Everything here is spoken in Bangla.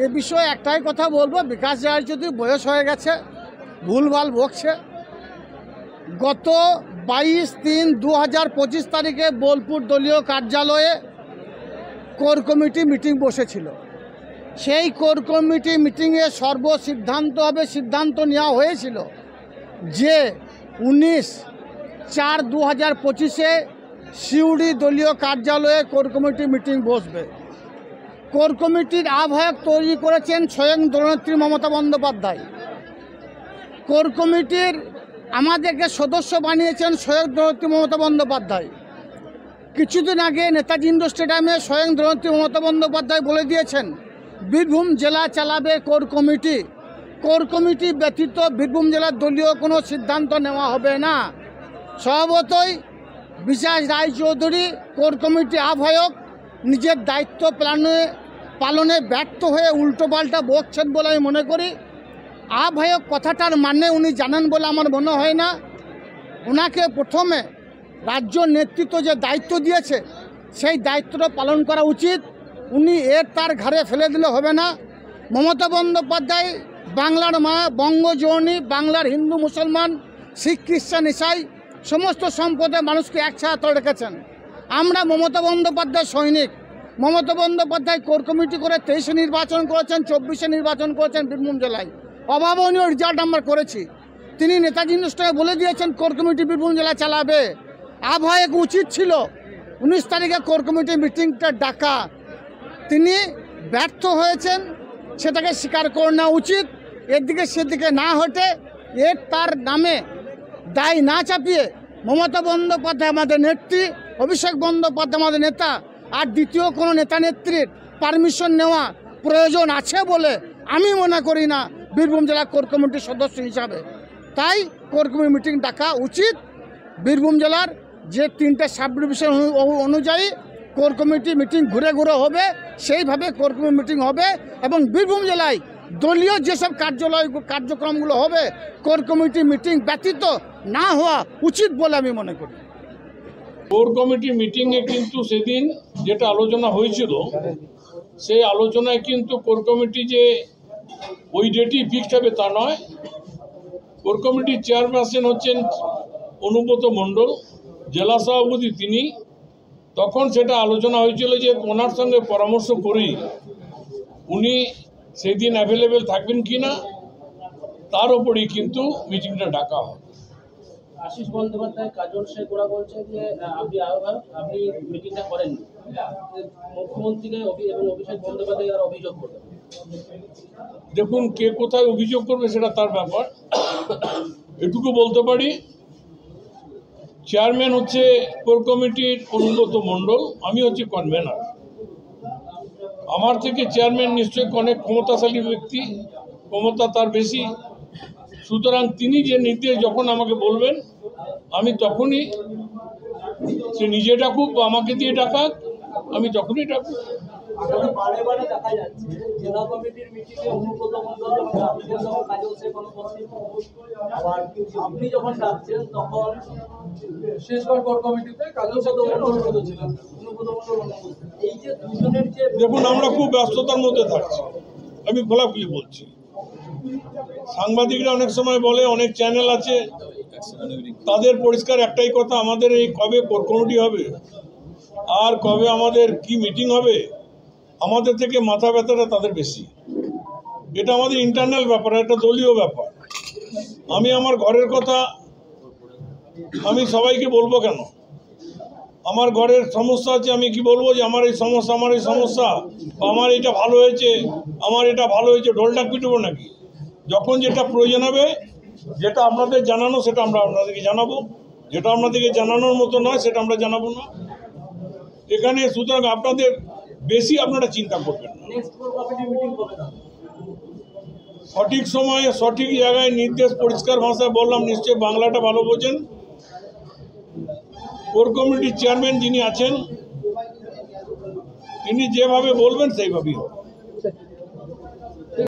এ বিষয়ে একটাই কথা বলবো, বিকাশ রায়ের যদি বয়স হয়ে গেছে, ভুলভাল বকছে। গত 22/3/2025 তারিখে বোলপুর দলীয় কার্যালয়ে কোর কমিটি মিটিং বসেছিল। সেই কোর কমিটি মিটিংয়ে সিদ্ধান্ত নেওয়া হয়েছিল যে 19/4/2025 সিউড়ি দলীয় কার্যালয়ে কোর কমিটি মিটিং বসবে। কোর কমিটির আহ্বায়ক তৈরি করেছেন স্বয়ং দলনেত্রী মমতা বন্দ্যোপাধ্যায়। কোর কমিটির আমাদেরকে সদস্য বানিয়েছেন স্বয়ং দলনেত্রী মমতা বন্দ্যোপাধ্যায়। কিছুদিন আগে নেতাজি ইন্ডোর স্টেডিয়ামে স্বয়ং দলনেত্রী মমতা বন্দ্যোপাধ্যায় বলে দিয়েছেন বীরভূম জেলা চালাবে কোর কমিটি। কোর কমিটি ব্যতীত বীরভূম জেলার দলীয় কোনো সিদ্ধান্ত নেওয়া হবে না। স্বভাবতই বিকাশ রায়চৌধুরী কোর কমিটি আহ্বায়ক নিজের দায়িত্ব পালনে ব্যর্থ হয়ে উল্টোপাল্টা বকছেন বলে আমি মনে করি। আহ্বায়ক কথাটার মানে উনি জানেন বলে আমার মনে হয় না। ওনাকে প্রথমে রাজ্য নেতৃত্ব যে দায়িত্ব দিয়েছে সেই দায়িত্বটা পালন করা উচিত। উনি তার ঘাড়ে ফেলে দিলে হবে না। মমতা বন্দ্যোপাধ্যায় বাংলার মা, বঙ্গজননী, বাংলার হিন্দু মুসলমান, শিখ খ্রিস্টান ইসাই সমস্ত সম্প্রদায়ের মানুষকে একসাথে রেখেছেন। আমরা মমতা বন্দ্যোপাধ্যায় সৈনিক। মমতা বন্দ্যোপাধ্যায় কোর কমিটি করে 23-এ নির্বাচন করেছেন, 24-এ নির্বাচন করেছেন বীরভূম জেলায়। অভাবনীয় রেজাল্ট আমরা করেছি। তিনি নেতাজি ইন্ডোর বলে দিয়েছেন কোর কমিটি বীরভূম জেলা চালাবে। আহ্বায়ক উচিত ছিল 19 তারিখে কোর কমিটি মিটিংটা ডাকা। তিনি ব্যর্থ হয়েছেন, সেটাকে স্বীকার করে নেওয়া উচিত। এদিকে সেদিকে না হটে তার নামে দায় না চাপিয়ে মমতা বন্দ্যোপাধ্যায় আমাদের নেত্রী, অভিষেক বন্দ্যোপাধ্যায় আমাদের নেতা, আর দ্বিতীয় কোনো নেতা নেত্রীর পারমিশন নেওয়া প্রয়োজন আছে বলে আমি মনে করি না বীরভূম জেলা কোর কমিটির সদস্য হিসাবে। তাই কোর কমিটি মিটিং ডাকা উচিত। বীরভূম জেলার যে 3টে সাব ডিভিশন অনুযায়ী কোর কমিটি মিটিং ঘুরে ঘুরে হবে, সেইভাবে কোর কমিটি মিটিং হবে এবং বীরভূম জেলায় দলীয় যেসব কার্যক্রমগুলো হবে কোর কমিটি মিটিং ব্যতীত না হওয়া উচিত বলে আমি মনে করি। কোর কমিটি মিটিংয়ে কিন্তু সেদিন যেটা আলোচনা হয়েছিল সেই আলোচনায় কিন্তু কোর কমিটি যে ওই ডেটই ফিক্সড হবে তা নয়। কোর কমিটির চেয়ারপারসন হচ্ছেন অনুব্রত মণ্ডল, জেলা সভাপতি তিনি। তখন সেটা আলোচনা হয়েছিল যে ওনার সঙ্গে পরামর্শ করেই উনি সেই দিন অ্যাভেলেবেল থাকবেন কি না তার উপরেই কিন্তু মিটিংটা ডাকা হয়। আশিস বন্দ্যোপাধ্যায়, কাজল শেখ ওরা বলছে যে আপনি মিটিংটা করেননি, মুখ্যমন্ত্রীকে এবং অভিষেক বন্দ্যোপাধ্যায় তারা অভিযোগ করবে। দেখুন, কে কোথায় অভিযোগ করবে সেটা তার ব্যাপার। এটুকু বলতে পারি, চেয়ারম্যান হচ্ছে কোর কমিটির অনুব্রত মণ্ডল, আমি হচ্ছে কনভেনার। আমার থেকে চেয়ারম্যান নিশ্চয়ই অনেক ক্ষমতাশালী ব্যক্তি, ক্ষমতা তার বেশি। সুতরাং তিনি যে নির্দেশ যখন আমাকে বলবেন আমি তখনই, সে নিজে ডাকুক বা আমাকে দিয়ে ডাকাক, আমি তখনই ডাকুক। বারে দেখা যাচ্ছে জেলা কমিটির মিটিংয়ে অনুব্রত মণ্ডল যখন কাজল শেখ অনুপস্থিত, আবার আপনি যখন ডাকছেন তখন শেষবার কোর কমিটিতে কাজল শেখ অনুপস্থিত ছিলেন, অনুব্রত মণ্ডল অনুপস্থিত। এই যে দুজনের যে, দেখুন, আমরা খুব ব্যস্ততার মধ্যে থাকছি, আমি খোলাখুলি বলছি। সাংবাদিকরা অনেক সময় বলে, অনেক চ্যানেল আছে, তাদের পরিষ্কার একটাই কথা, আমাদের এই কবে কোর কমিটি হবে আর কবে আমাদের কি মিটিং হবে, আমাদের থেকে মাথা ব্যথাটা তাদের বেশি। এটা আমাদের ইন্টারনাল ব্যাপার, একটা দলীয় ব্যাপার। আমি আমার ঘরের কথা আমি সবাইকে বলবো কেন? আমার ঘরের সমস্যা আছে, আমি কি বলবো যে আমার এই সমস্যা, আমার এই সমস্যা, আমার এটা ভালো হয়েছে, আমার এটা ভালো হয়েছে, ঢোলটা পিটবো নাকি? যখন যেটা প্রয়োজন হবে, যেটা আপনাদের জানানো সেটা আমরা আপনাদেরকে জানাবো, যেটা আপনাদেরকে জানানোর মতো নয় সেটা আমরা জানাবো না এখানে। সুতরাং আপনাদের বেশি আপনারা চিন্তা করবেন না। সঠিক সময়ে সঠিক জায়গায় নির্দেশ পরিষ্কার ভাষায় বললাম, নিশ্চয়ই বাংলাটা ভালো বোঝেন। কোর কমিটির চেয়ারম্যান যিনি আছেন তিনি যেভাবে বলবেন সেইভাবেই হবে।